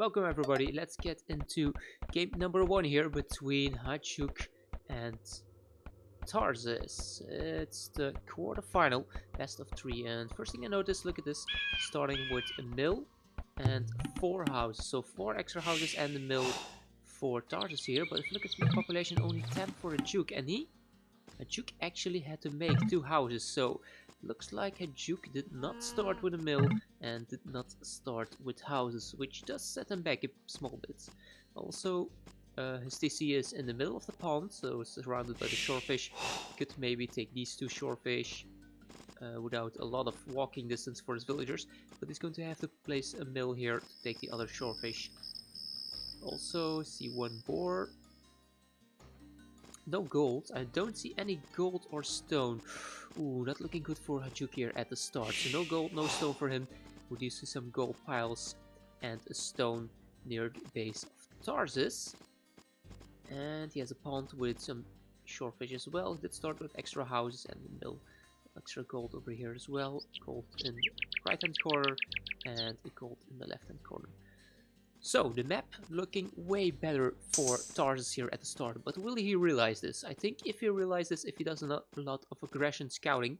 Welcome everybody, let's get into game number 1 here between Haijuk and Tarsis. It's the quarterfinal, best of 3, and first thing I noticed, look at this, starting with a mill and 4 houses, so 4 extra houses and a mill for Tarsis here. But if you look at the population, only 10 for Haijuk, and Haijuk actually had to make 2 houses, so looks like Haijuk did not start with a mill and did not start with houses, which does set him back a small bit. Also, his TC is in the middle of the pond, so it's surrounded by the shorefish. Could maybe take these 2 shorefish without a lot of walking distance for his villagers, but he's going to have to place a mill here to take the other shorefish. Also, see 1 boar. No gold. I don't see any gold or stone. Ooh, not looking good for Haijuk here at the start. So no gold, no stone for him. We do see some gold piles and a stone near the base of Tarsis. And he has a pond with some shorefish as well. He did start with extra houses and a mill. Extra gold over here as well. Gold in the right hand corner and a gold in the left hand corner. So, the map looking way better for Tarsis here at the start, but will he realize this? I think if he realizes, if he does a lot of aggression scouting,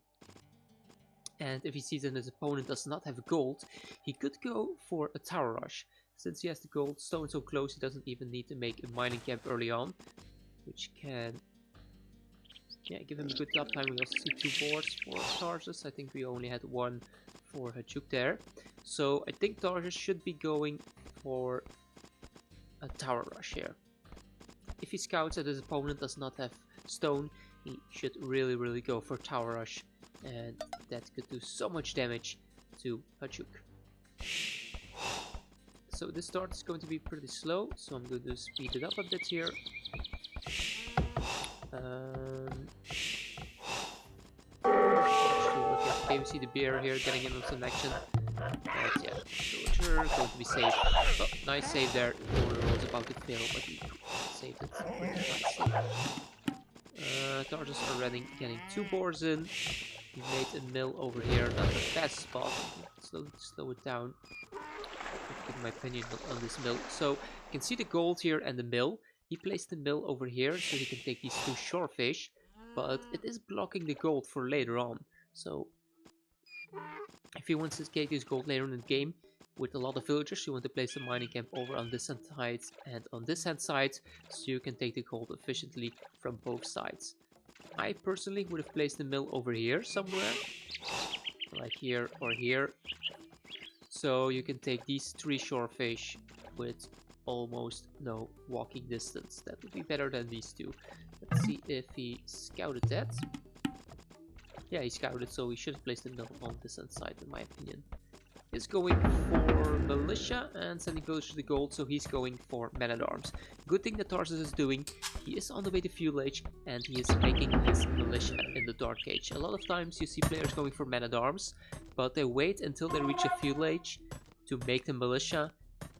and if he sees that his opponent does not have gold, he could go for a tower rush. Since he has the gold stone so close, he doesn't even need to make a mining camp early on, which can give him a good top time. We also see 2 boards for Tarsis. I think we only had 1 for Haijuk there. So I think Tarsis should be going for a tower rush here. If he scouts that his opponent does not have stone, he should really go for tower rush, and that could do so much damage to Haijuk. So this start is going to be pretty slow, so I'm going to speed it up a bit here. Okay, we see the bear here getting in on some action. But yeah, villager going to be safe. Oh, nice save there. He was about to fail, but he saved it pretty nicely. Tarsis already getting 2 boars in. He made a mill over here, not the best spot. Slow it down. I'll give my opinion on this mill. So you can see the gold here and the mill. He placed the mill over here so he can take these 2 shorefish, but it is blocking the gold for later on. So if he wants to get his gold later in the game with a lot of villagers, you want to place a mining camp over on this hand side and on this hand side, so you can take the gold efficiently from both sides. I personally would have placed the mill over here somewhere, like here or here, so you can take these 3 shorefish with almost no walking distance. That would be better than these 2. Let's see if he scouted that. Yeah, he scouted, so he should have placed the mill on this side, in my opinion. He's going for militia and sending villagers the gold, so he's going for man-at-arms. Good thing that Tarsis is doing, he is on the way to fuel age, and he is making his militia in the dark age. A lot of times you see players going for man-at-arms, but they wait until they reach a fuel age to make the militia,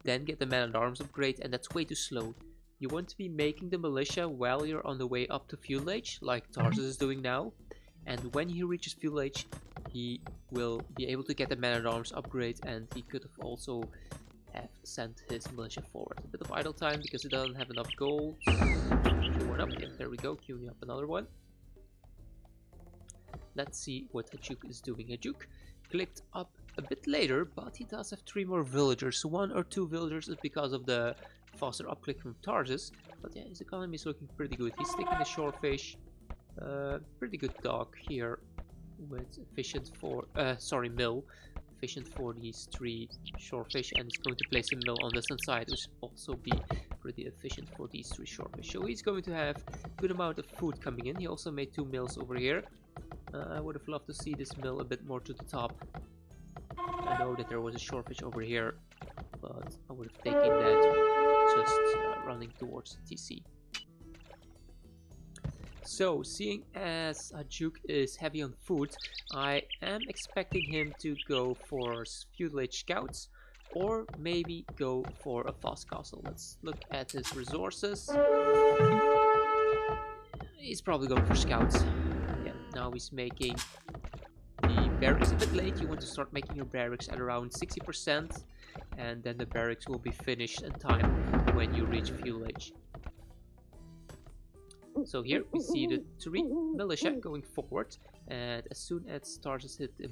then get the man-at-arms upgrade, and that's way too slow. You want to be making the militia while you're on the way up to fuel age, like Tarsis is doing now. And when he reaches fuel age, he will be able to get the man-at-arms upgrade, and he could have also sent his militia forward. A bit of idle time because he doesn't have enough gold. Queue one up. Yeah, there we go. Queuing up another one. Let's see what Haijuk is doing. Haijuk clicked up a bit later, but he does have 3 more villagers. So 1 or 2 villagers is because of the faster upclick from Tarsis. But yeah, his economy is looking pretty good. He's taking the shorefish. Pretty good dock here with efficient for mill efficient for these 3 shorefish, and he's going to place a mill on this side, which will also be pretty efficient for these 3 shorefish. So he's going to have a good amount of food coming in. He also made 2 mills over here. I would have loved to see this mill a bit more to the top. I know that there was a shorefish over here, but I would have taken that just running towards the TC. So, seeing as Haijuk is heavy on food, I am expecting him to go for feudal age scouts, or maybe go for a fast castle. Let's look at his resources. He's probably going for scouts. Yeah, now he's making the barracks a bit late. You want to start making your barracks at around 60%, and then the barracks will be finished in time when you reach fuel age. So here we see the 3 militia going forward, and as soon as Tarsis hit the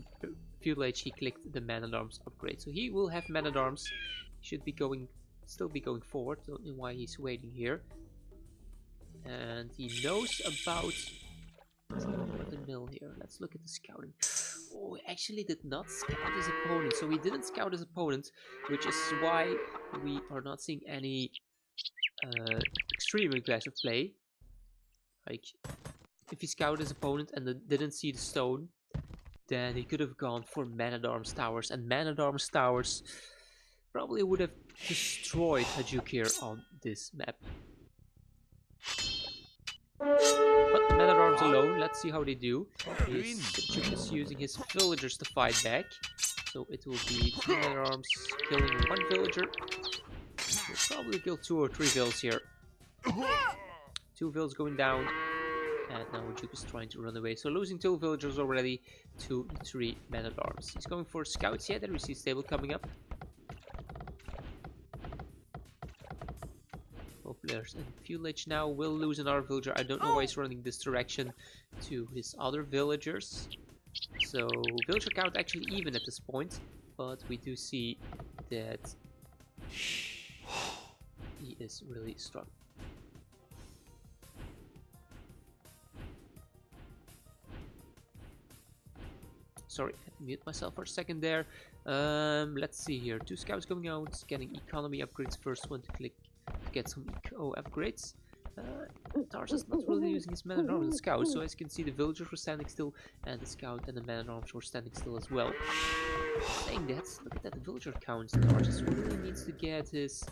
fuel age, he clicked the man-at-arms upgrade. So he will have man-at-arms. He should be still be going forward. Don't know why he's waiting here. And he knows about the mill here. Let's look at the scouting. Oh, he actually did not scout his opponent. So he didn't scout his opponent, which is why we are not seeing any extreme aggressive play. Like, if he scouted his opponent and didn't see the stone, then he could have gone for man-at-arms towers. And man-at-arms towers probably would have destroyed Haijuk here on this map. But the man-at-arms alone, let's see how they do. Haijuk is using his villagers to fight back. So it will be 2 man-at-arms killing 1 villager. We'll probably kill 2 or 3 vills here. 2 vills going down. And now Haijuk is trying to run away. So losing 2 villagers already to 3 men-at-arms. He's going for scouts yet, and we see stable coming up. Both players in fuel age now will lose another villager. I don't know why he's running this direction to his other villagers. So villager count actually even at this point. But we do see that he is really strong. Sorry, I had to mute myself for a second there. Let's see here. 2 scouts going out, getting economy upgrades. First one to click to get some eco upgrades. Tarsis not really using his man-at-arms and scouts, so as you can see the villagers were standing still, and the scout and the man-at-arms were standing still as well. Saying that, look at that villager count. Tarsis really needs to get his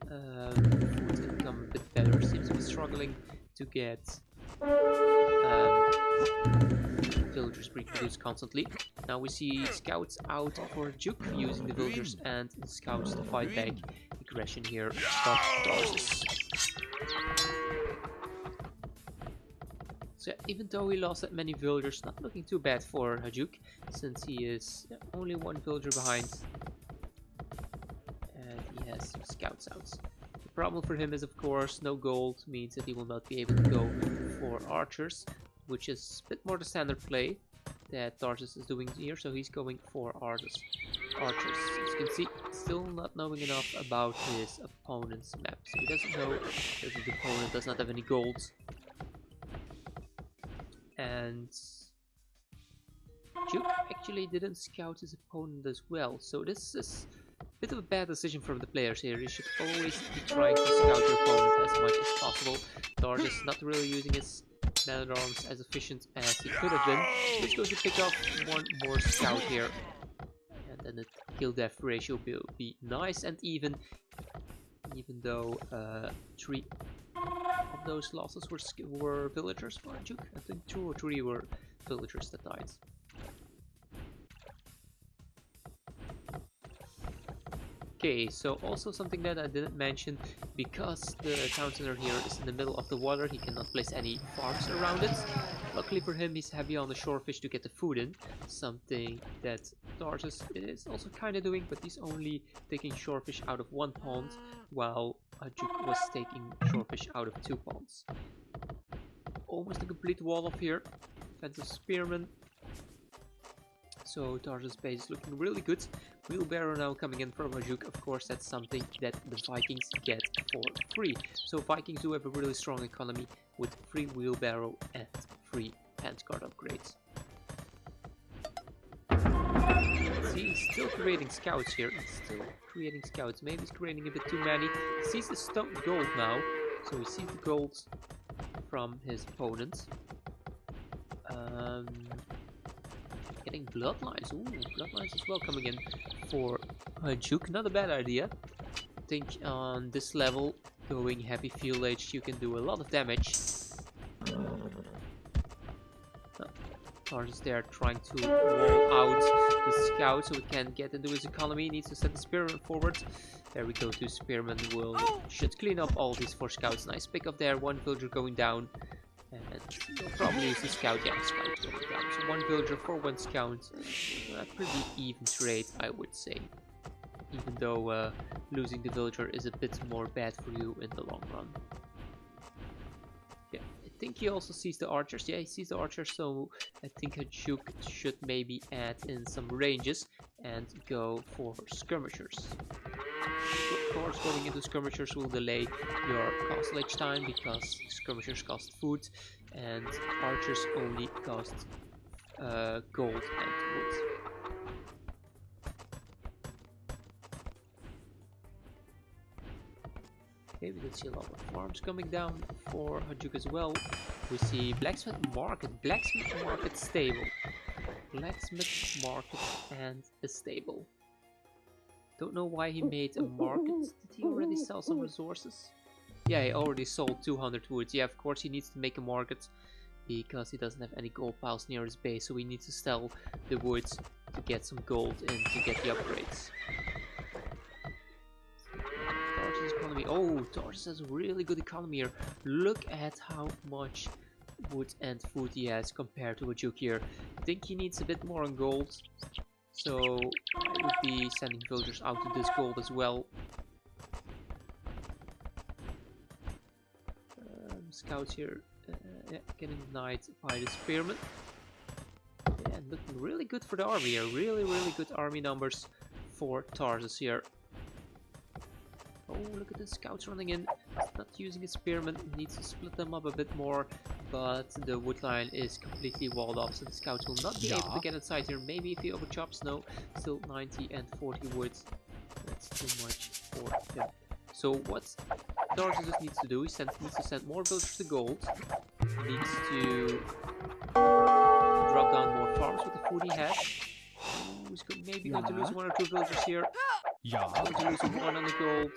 food income a bit better. Seems to be struggling to get villagers reproduce constantly. Now we see scouts out for Haijuk, using the villagers and the scouts to fight back aggression here from Tarsis. So even though he lost that many villagers, not looking too bad for Haijuk, since he is only 1 villager behind and he has some scouts out. The problem for him is, of course, no gold means that he will not be able to go for archers, which is a bit more the standard play that Tarsis is doing here, so he's going for archers. As you can see, still not knowing enough about his opponent's map, so he doesn't know that his opponent does not have any gold. And Haijuk actually didn't scout his opponent as well, so this is a bit of a bad decision from the players here. You should always be trying to scout your opponent as much as possible. Tarsis not really using his man-at-arms as efficient as he could have been. He's going to pick up 1 more scout here, and then the kill-death ratio will be nice and even though 3 of those losses were villagers for Haijuk. I think 2 or 3 were villagers that died. Okay, so also something that I didn't mention, because the town center here is in the middle of the water, he cannot place any farms around it. Luckily for him, he's heavy on the shorefish to get the food in, something that Tarsis is also kind of doing, but he's only taking shorefish out of 1 pond, while Haijuk was taking shorefish out of 2 ponds. Almost a complete wall off here. Defensive spearman. So Tarsis' base is looking really good. Wheelbarrow now coming in from Haijuk. Of course, that's something that the Vikings get for free. So Vikings do have a really strong economy with free wheelbarrow and free handguard upgrades. See, he's still creating scouts here. He's still creating scouts. Maybe he's creating a bit too many. He sees the stone gold now. So he sees the gold from his opponent. Getting bloodlines. Ooh, bloodlines as well coming in for Haijuk. Not a bad idea. I think on this level, going heavy fuel age, you can do a lot of damage. Tarsis there trying to wall out the scout so he can get into his economy. He needs to send the spearman forward. There we go. 2 spearmen should clean up all these 4 scouts. Nice pick up there. 1 villager going down. And you'll probably use the scout. Yeah, scout going down. So 1 villager for 1 scout. Pretty even trade, I would say. Even though losing the villager is a bit more bad for you in the long run. Yeah, I think he also sees the archers. Yeah, he sees the archers, so I think Haijuk should maybe add in some ranges and go for skirmishers. Of course, going into skirmishers will delay your castlage time because skirmishers cost food and archers only cost gold and wood. Okay, we can see a lot of farms coming down for Haijuk as well. We see blacksmith market stable. Blacksmith market and a stable. Don't know why he made a market. Did he already sell some resources? Yeah, he already sold 200 woods. Yeah, of course he needs to make a market because he doesn't have any gold piles near his base, so we need to sell the woods to get some gold and to get the upgrades. Tarsis economy. Oh, Tarsis has a really good economy here. Look at how much wood and food he has compared to Haijuk here. I think he needs a bit more on gold. So I would be sending villagers out to this gold as well. Scouts here yeah, getting denied by the spearmen. Yeah, looking really good for the army here. Really good army numbers for Tarsis here. Oh, look at the scouts running in. It's not using a spearman. Needs to split them up a bit more. But the wood line is completely walled off, so the scouts will not be able to get inside here. Maybe if he overchops, no. Still 90 and 40 wood. That's too much for him. So what Tarsis needs to do is needs to send more villagers to gold. Needs to drop down more farms with the food he has. He's maybe going to lose 1 or 2 villagers here. Yeah. Going to lose 1 on the gold.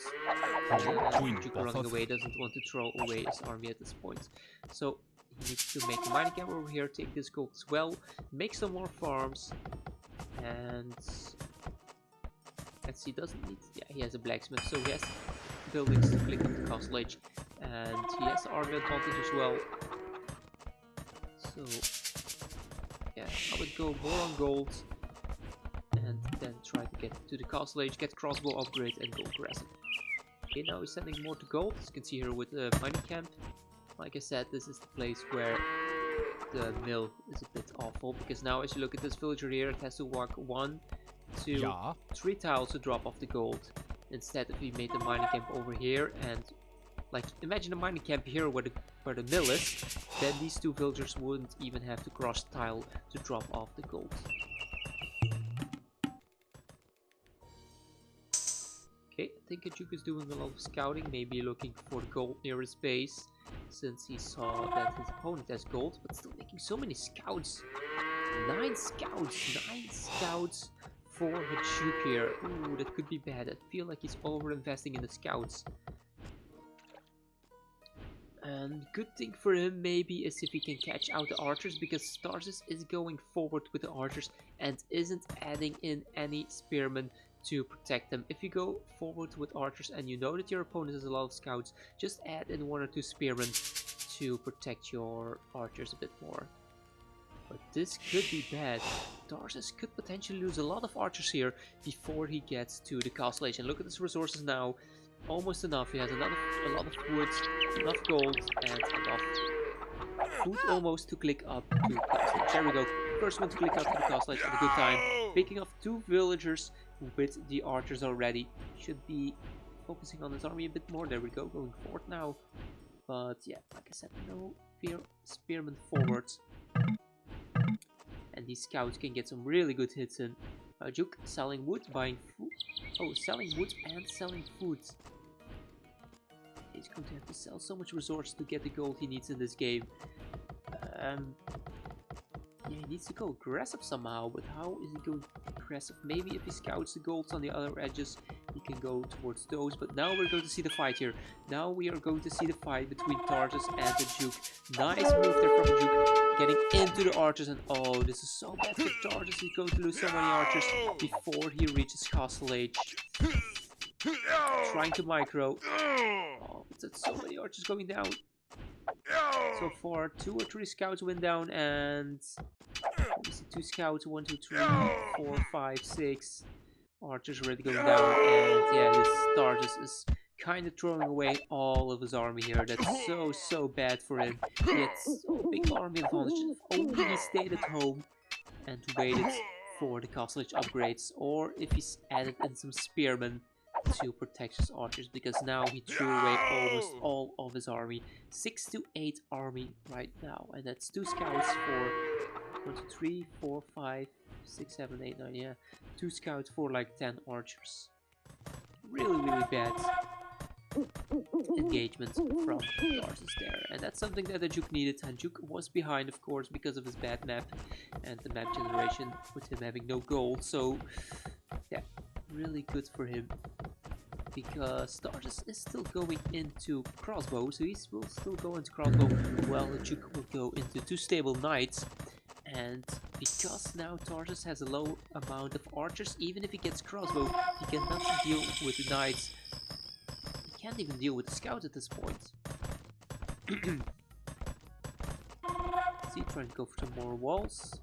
Haijuk running away, doesn't want to throw away his army at this point. So he needs to make a mining camp over here, take this gold as well, make some more farms, and let's see, doesn't need, yeah, he has a blacksmith, so he has buildings to click on the castlage, and he has army advantage as well. So yeah, I would go more on gold and then try to get to the castlage, get crossbow upgrade and go aggressive. Okay, now he's sending more to gold, as you can see here with the mining camp. Like I said, this is the place where the mill is a bit awful, because now as you look at this villager here, it has to walk 1, 2, 3 tiles to drop off the gold. Instead, if we made the mining camp over here, and like imagine a mining camp here where the mill is, then these 2 villagers wouldn't even have to cross tile to drop off the gold. Okay, I think Haijuk is doing a lot of scouting, maybe looking for gold near his base, since he saw that his opponent has gold, but still making so many scouts. 9 scouts for Haijuk here. Ooh, that could be bad. I feel like he's over-investing in the scouts. And good thing for him maybe is if he can catch out the archers, because Tarsis is going forward with the archers and isn't adding in any spearmen to protect them. If you go forward with archers and you know that your opponent has a lot of scouts, just add in 1 or 2 spearmen to protect your archers a bit more. But this could be bad. Tarsis could potentially lose a lot of archers here before he gets to the castlage. And look at his resources now. Almost enough. He has a lot of wood, enough gold, and enough food almost to click up to castlage. There we go. First one to click up to the castlage at a good time. Picking off 2 villagers with the archers already. Should be focusing on his army a bit more. There we go. Going forward now. But yeah, like I said, no fear spearmen forwards. And these scouts can get some really good hits in. Haijuk selling wood, buying food. Oh, selling wood and selling food. He's going to have to sell so much resources to get the gold he needs in this game. Yeah, he needs to go aggressive somehow, but how is he going aggressive? Maybe if he scouts the golds on the other edges, he can go towards those. But now we're going to see the fight here. Now we are going to see the fight between Tarsis and Haijuk. Nice move there from Haijuk, getting into the archers, and oh, this is so bad for Tarsis. He's going to lose so many archers before he reaches Castle Age. Trying to micro. Oh, but that's so many archers going down. So far, 2 or 3 scouts went down, and let me see, 2 scouts, 1, 2, 3, 4, 5, 6 archers already going down, and yeah, this Tarsis is kind of throwing away all of his army here. That's so bad for him. He had so big army advantage. If only he stayed at home and waited for the castle-age upgrades, or if he's added in some spearmen to protect his archers, because now he threw away almost all of his army. 6 to 8 army right now, and that's 2 scouts for 1, 2, 3, 4, 5, 6, 7, 8, 9, yeah. 2 scouts for like 10 archers. Really bad engagement from Tarsis there, and that's something that Haijuk needed. Haijuk was behind, of course, because of his bad map and the map generation with him having no gold, so yeah, really good for him, because Tarsis is still going into crossbow, so he will still go into crossbow, while Haijuk will go into 2 stable knights. And because now Tarsis has a low amount of archers, even if he gets crossbow, he cannot deal with the knights. He can't even deal with the scouts at this point. See, trying to go for some more walls.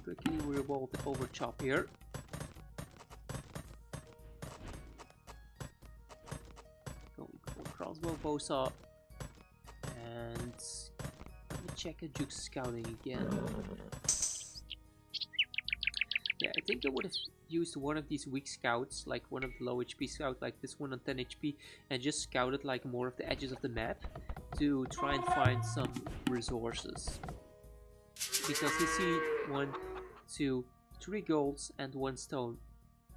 Quickly re-wall the overchop here. Going for crossbow, bowsaw, and check Haiju's scouting again. Yeah, I think I would have used one of these weak scouts, like one of the low HP scouts, like this one on 10 HP, and just scouted like more of the edges of the map to try and find some resources. Because you see 1, 2, 3 golds and 1 stone,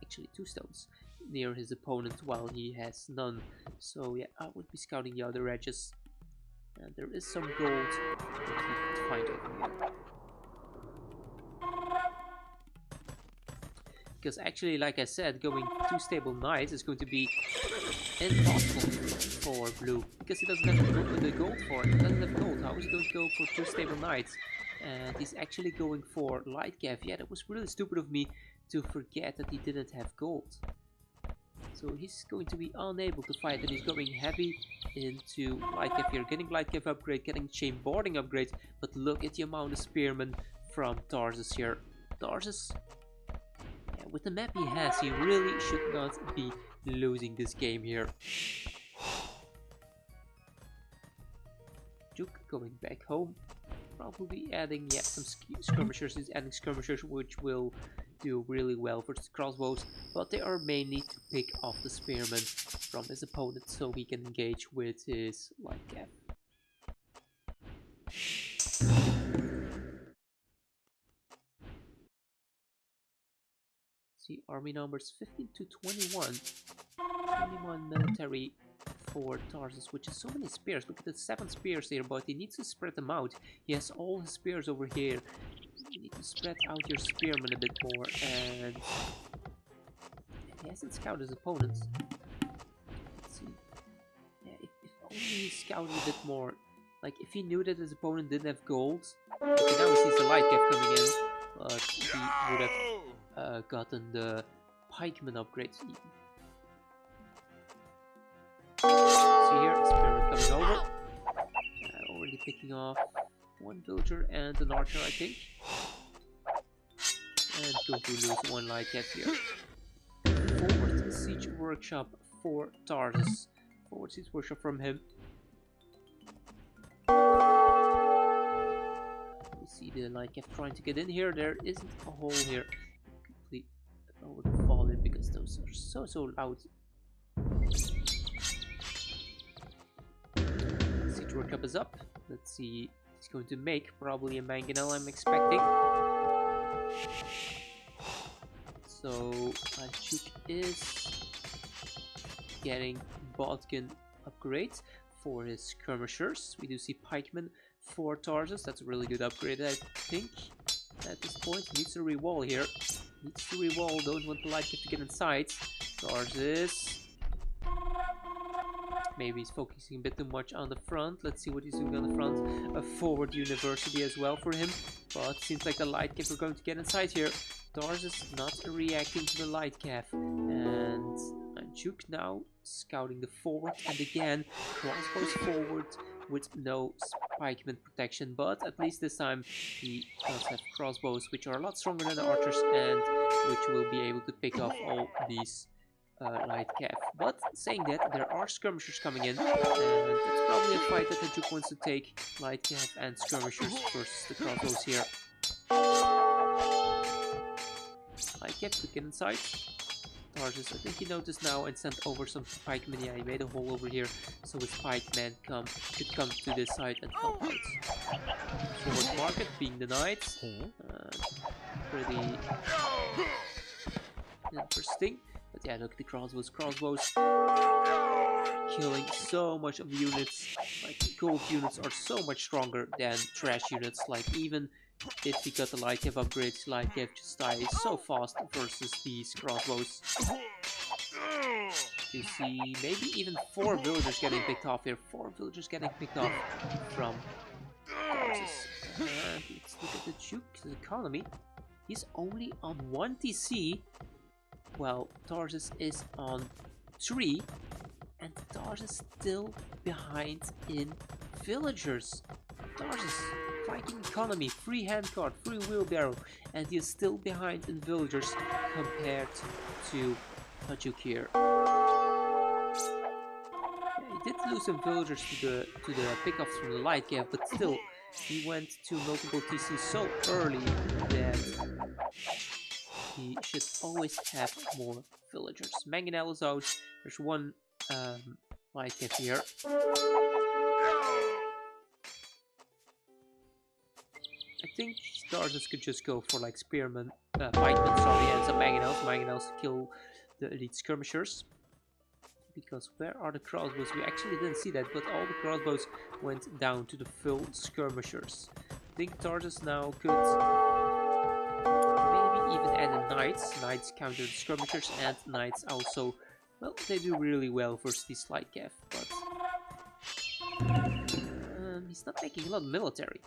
actually 2 stones, near his opponent while he has none. So yeah, I would be scouting the other edges. And there is some gold that he could find over here. Because actually, like I said, going 2 stable knights is going to be impossible for blue. Because he doesn't have the gold for it. He doesn't have gold. How is he going to go for 2 stable knights? And he's actually going for light cav. Yeah, that was really stupid of me to forget that he didn't have gold. So he's going to be unable to fight, and he's going heavy into light cav here, getting light cav upgrade, getting chain boarding upgrade, but look at the amount of spearmen from Tarsis here. Tarsis, yeah, with the map he has, he really should not be losing this game here. Duke going back home, probably adding, yeah, some skirmishers. He's adding skirmishers, which will do really well for his crossbows, but they are mainly to pick off the spearmen from his opponent so he can engage with his light cav. See, army numbers 15 to 21. 21 military for Tarsis, which is so many spears. Look at the 7 spears here, but he needs to spread them out. He has all his spears over here. You need to spread out your spearmen a bit more, and he hasn't scouted his opponents. Let's see. Yeah, if only he scouted a bit more. Like, if he knew that his opponent didn't have gold, okay, now he sees the light cav coming in, but he would have gotten the pikeman upgrades even. See here, spearman coming over. Already picking off 1 villager and an archer, I think. And going to lose 1 light cav here. Forward siege workshop for Tarsis. Forward siege workshop from him. We see the light cav trying to get in here. There isn't a hole here. Complete over the fall in because those are so loud. Siege workshop is up. Let's see. He's going to make probably a mangonel, I'm expecting. So Haijuk is getting Bodkin upgrades for his skirmishers. We do see pikemen for Tarsis. That's a really good upgrade, I think. At this point, he needs to re-wall here. Needs to re-wall. Don't want the light cav to get inside. Tarsis. Maybe he's focusing a bit too much on the front. Let's see what he's doing on the front. A forward university as well for him. But seems like the light cav are going to get inside here. Tarsis not reacting to the light cav. And Haijuk now scouting the forward. And again, crossbows forward with no spikeman protection, but at least this time he does have crossbows, which are a lot stronger than the archers and which will be able to pick off all these light cav. But saying that, there are skirmishers coming in, and it's probably a fight that Haijuk wants to take. Light cav and skirmishers versus the crossbows here. Light cav could get inside. Tarsis, I think he noticed now and sent over some pikemen. Yeah, he made a hole over here, so his pikemen could come to this side and help out. Forward market being denied. Pretty interesting. But yeah, look at the crossbows. Crossbows killing so much of the units. Like, gold units are so much stronger than trash units. Like, even if you got the light cav upgrades, light cav just dies so fast versus these crossbows. You see maybe even 4 villagers getting picked off here. 4 villagers getting picked off from Tarsis. Let's look at the Duke's economy. He's only on 1 TC. Well, Tarsis is on 3. And Tarsis still behind in villagers. Tarsis, Viking economy, free handcart, free wheelbarrow, and he is still behind in villagers compared to Haijuk here. Yeah, he did lose some villagers to the pickups from the light cav, but still he went to multiple TC so early that he should always have more villagers. Mangonel is out. There's 1 light cav here. I think Tarsis could just go for like spearmen, pikemen, sorry, and some mangonels. Mangonels kill the elite skirmishers. Because where are the crossbows? We actually didn't see that, but all the crossbows went down to the full skirmishers. I think Tarsis now could maybe even add in knights. Knights counter the skirmishers, and knights also, well, they do really well versus these light cav, but he's not making a lot of military.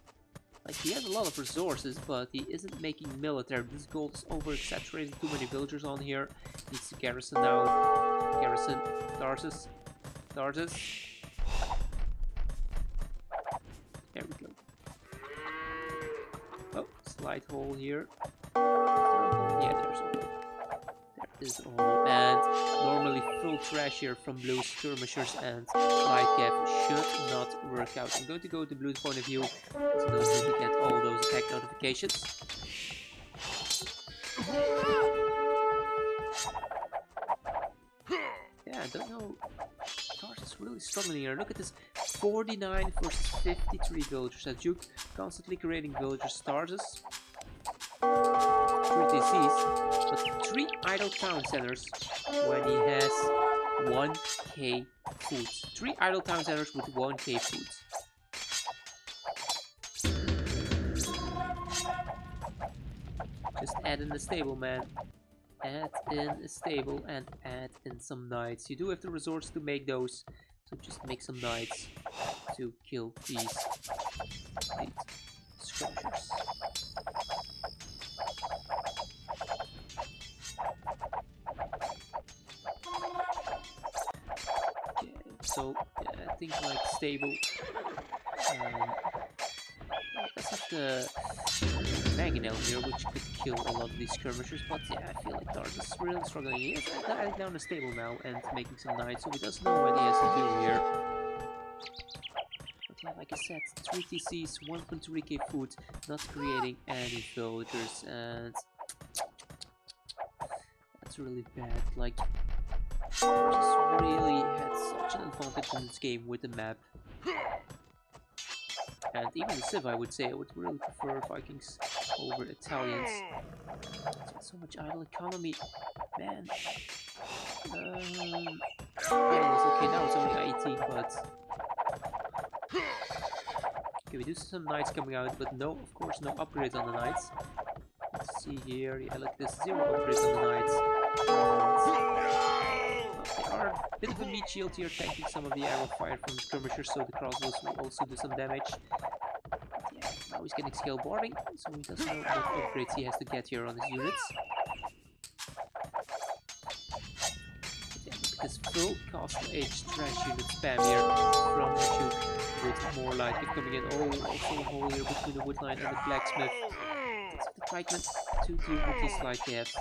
Like, he has a lot of resources, but he isn't making military. This gold is oversaturated. Too many villagers on here. Needs to garrison now. Garrison. Tarsis. Tarsis. There we go. Oh, slight hole here. Yeah, there's a hole. There is a hole. And normally full trash here from blue skirmishers and light cav should not work out. I'm going to go to blue's point of view so those will get all those attack notifications. Yeah, I don't know. Tarsis is really struggling here. Look at this. 49 versus 53 villagers. Haijuk constantly creating villagers. Tarsis 3 TCs, but 3 idle town centers when he has 1k foods. 3 idle town centers with 1k foods. Just add in the stable, man. Add in a stable and add in some knights. You do have the resources to make those, so just make some knights to kill these skirmishers. So yeah, I think like stable. Let's have the mangonel here, which could kill a lot of these skirmishers. But yeah, I feel like Tarsis is really struggling. He is adding down a stable now and making some knights, so he doesn't know what he has to do here. But yeah, like I said, 3 TCs, 1.3k food, not creating any villagers, and that's really bad. Like, Tarsis really had such an advantage in this game with the map. And even the Civ, I would say, I would really prefer Vikings over Italians. So much idle economy, man. Yeah, it's okay, now it's only 18, but... Okay, we do see some knights coming out, but no, of course, no upgrades on the knights. Let's see here, yeah, look, there's 0 upgrades on the knights. They are a bit of a meat shield here, tanking some of the arrow fire from the skirmishers, so the crossbows will also do some damage. But yeah, now he's getting scale boarding, so he doesn't know what upgrades he has to get here on his units. But yeah, look at this full Castle Age trash unit spam here from Haijuk with more light gift coming in. Oh, also a hole here between the wood line and the blacksmith. Let's have the pikeman to deal with these light gifts.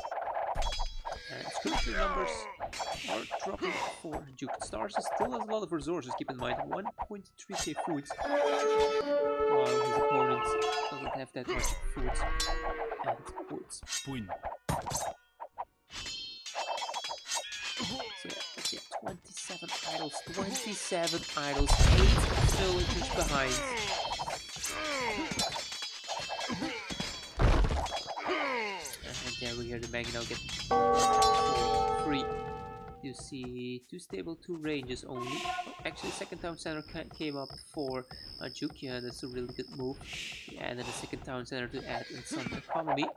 And skirmisher numbers are dropping for Haijuk. Tarsis still has a lot of resources, keep in mind, 1.3k food, while his opponent doesn't have that much food and woods. So yeah, but yeah, 27 idols, 27 idols, 8 villagers behind. And there we hear the Maggie now get 3. You see 2 stable, 2 ranges only. Oh, actually, second town center came up for Haijuk. Yeah, that's a really good move. Yeah, and then the second town center to add in some economy.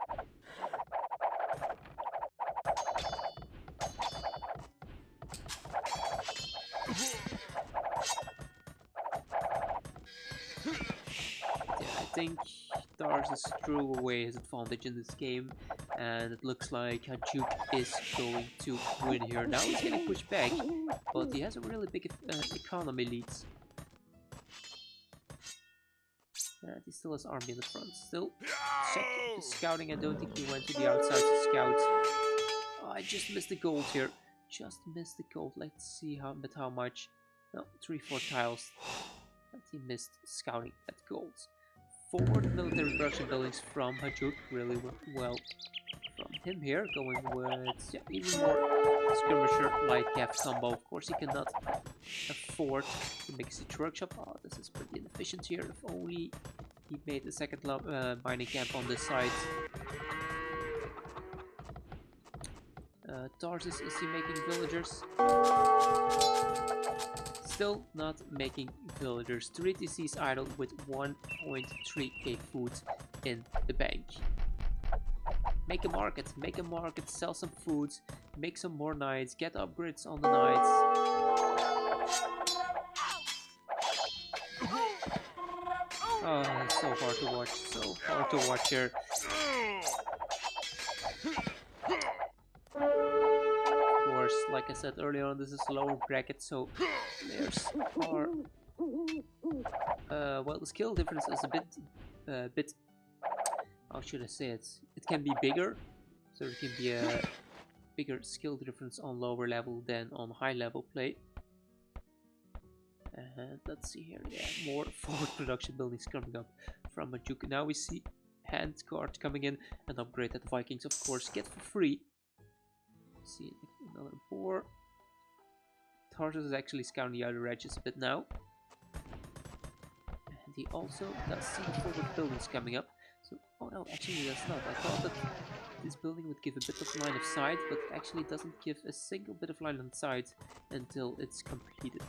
Yeah, I think Tarsis threw away his advantage in this game, and it looks like Haijuk is going to win here. Now he's getting pushed back, but he has a really big economy lead. And he still has army in the front. Still, check his scouting. I don't think he went to the outside to scout. Oh, I just missed the gold here. Just missed the gold. Let's see how much. No, 3-4 tiles. And he missed scouting at gold. Forward military production buildings from Haijuk, really well from him here, going with even more skirmisher light cap combo. Of course, he cannot afford to make a siege workshop. Oh, this is pretty inefficient here. If only he made a second mining camp on this side. Tarsis, is he making villagers? Still not making villagers. 3 TC's idle with 1.3k food in the bank. Make a market, sell some food, make some more knights, get upgrades on the knights. Oh, it's so hard to watch here. Of course, like I said earlier on, this is a lower bracket, so players are... well, the skill difference is a bit... how should I say it? It can be bigger, so there can be a bigger skill difference on lower level than on high level play. And let's see here, yeah, more forward production buildings coming up from Haijuk. Now we see hand card coming in, and upgrade that Vikings, of course, get for free. See another boar. Tarsis is actually scouting the outer edges a bit now. And he also does see the forward buildings coming up. So, oh no, actually that's not. I thought that this building would give a bit of line of sight, but it actually doesn't give a single bit of line of sight until it's completed.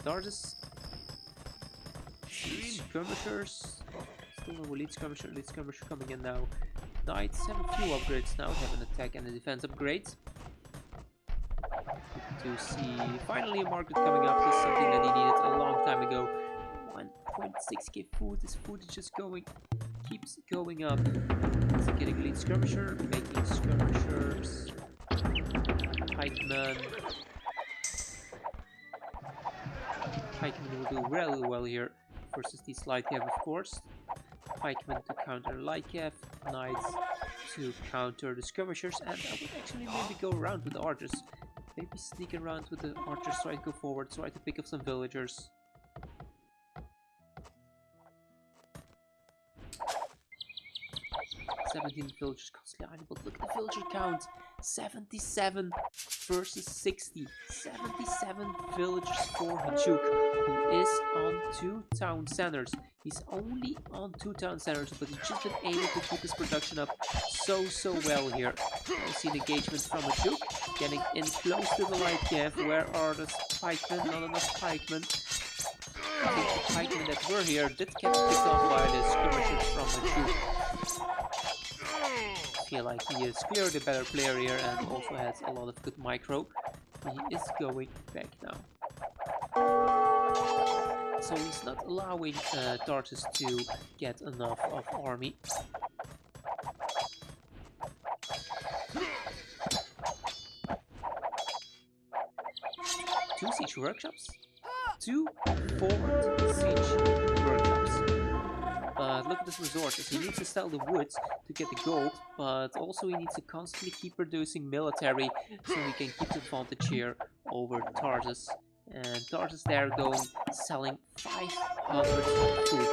Tarsis, skirmishers, still no elite skirmisher coming in now. Knights have a few upgrades now, have an attack and a defense upgrade. To see finally a market coming up. This is something that he needed a long time ago. 1.6k food, his food is just keeps going up. Is he getting elite skirmisher? Making skirmishers. Pikeman. Pikeman will do really well here versus these light cav, of course. Pikeman to counter light cav, knights to counter the skirmishers, and I would actually maybe go around with the archers. Maybe sneak around with the archers, try to go forward, try to pick up some villagers. "17 villagers constantly idle, but look at the villager count! 77 versus 60. 77 villagers for Haijuk, who is on 2 town centers. He's only on 2 town centers, but he's just been able to keep his production up so well here. I see an engagement from Haijuk, getting in close to the light cav. Where are the pikemen? Not enough pikemen. I think the pikemen that were here did get picked off by the skirmishers from Haijuk. I feel like he is clearly the better player here and also has a lot of good micro. He is going back now. So he's not allowing Tarsis to get enough of army. 2 siege workshops? 2 forward siege workshops. But look at his resources. He needs to sell the woods to get the gold, but also he needs to constantly keep producing military so he can keep the advantage here over Tarsis. And Tarsis there going selling 500 food.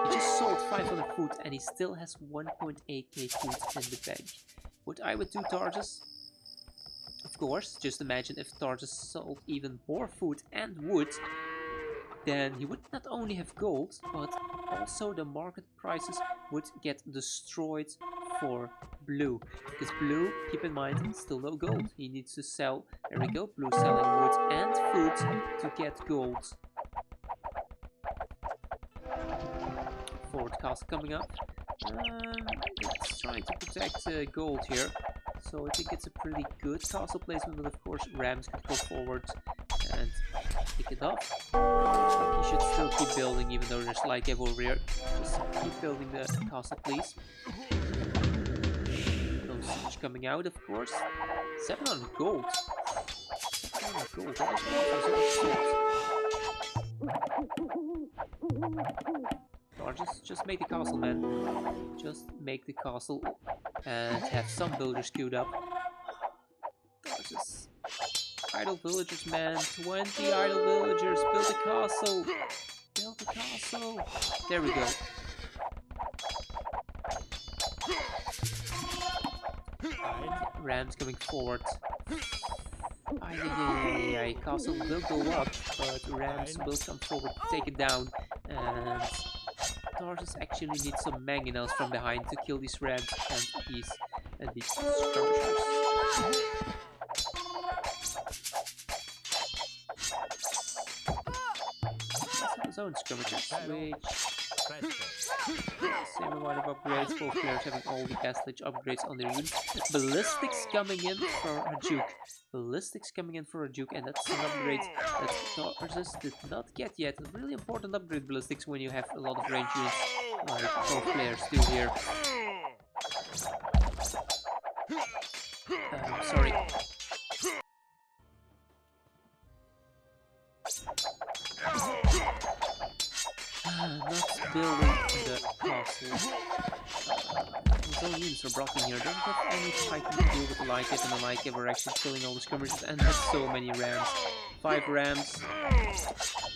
He just sold 500 food and he still has 1.8k food in the bank. What I would do, Tarsis, of course, just imagine if Tarsis sold even more food and wood, then he would not only have gold, but also the market prices would get destroyed for blue. Because blue, keep in mind, still no gold. He needs to sell, there we go, blue selling wood and food to get gold. Forward castle coming up. It's trying to protect gold here. So I think it's a pretty good castle placement, but of course rams could go forward and pick it up. You should still keep building even though there's light cavalry. Just keep building the castle, please. No siege coming out, of course. 700 gold. 700 gold, that is just make the castle, man. Just make the castle and have some villagers queued up. Tarsis. Idle villagers, man. 20 idle villagers. Build a castle. Build a castle. There we go. Rams coming forward. Castle will go up, but rams will come forward to take it down. And Tarsis actually needs some mangonels from behind to kill these rams and these skirmishers. His own skirmishers, which same amount of upgrades, both players having all the castlage upgrades on their units. Ballistics coming in for Haijuk. Ballistics coming in for Haijuk, and that's an upgrade that Tarsis did not get yet. A really important upgrade, ballistics, when you have a lot of range units like both players do here. Sorry. Not building the castle. His own units are blocking here. Doesn't have any fighting to do with the light and the light are actually killing all the skirmishers, and there's so many rams. 5 rams. I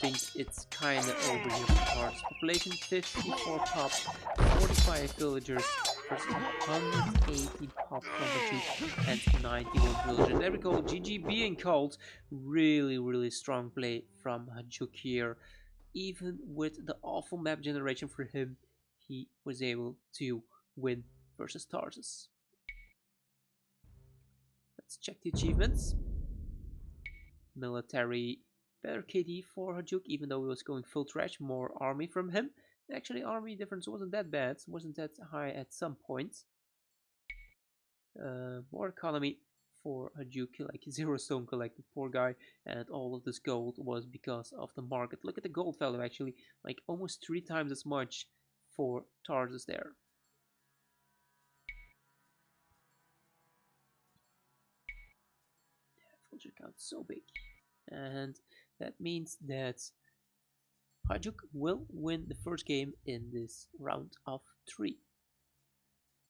think it's kinda over here for Tarsis. Population 54 pop, 45 villagers versus 180 pop from Haijuk and 91 villagers. There we go, GG being called. Really strong play from Haijuk here. Even with the awful map generation for him, he was able to win versus Tarsis. Let's check the achievements. Military, better KD for Haijuk, even though he was going full trash, more army from him. Actually, army difference wasn't that bad, wasn't that high at some points. More economy for Haijuk, like 0 stone collected, poor guy, and all of this gold was because of the market. Look at the gold value, actually, like almost 3 times as much for Tarsis there. Villager count so big, and that means that Haijuk will win the first game in this round of 3.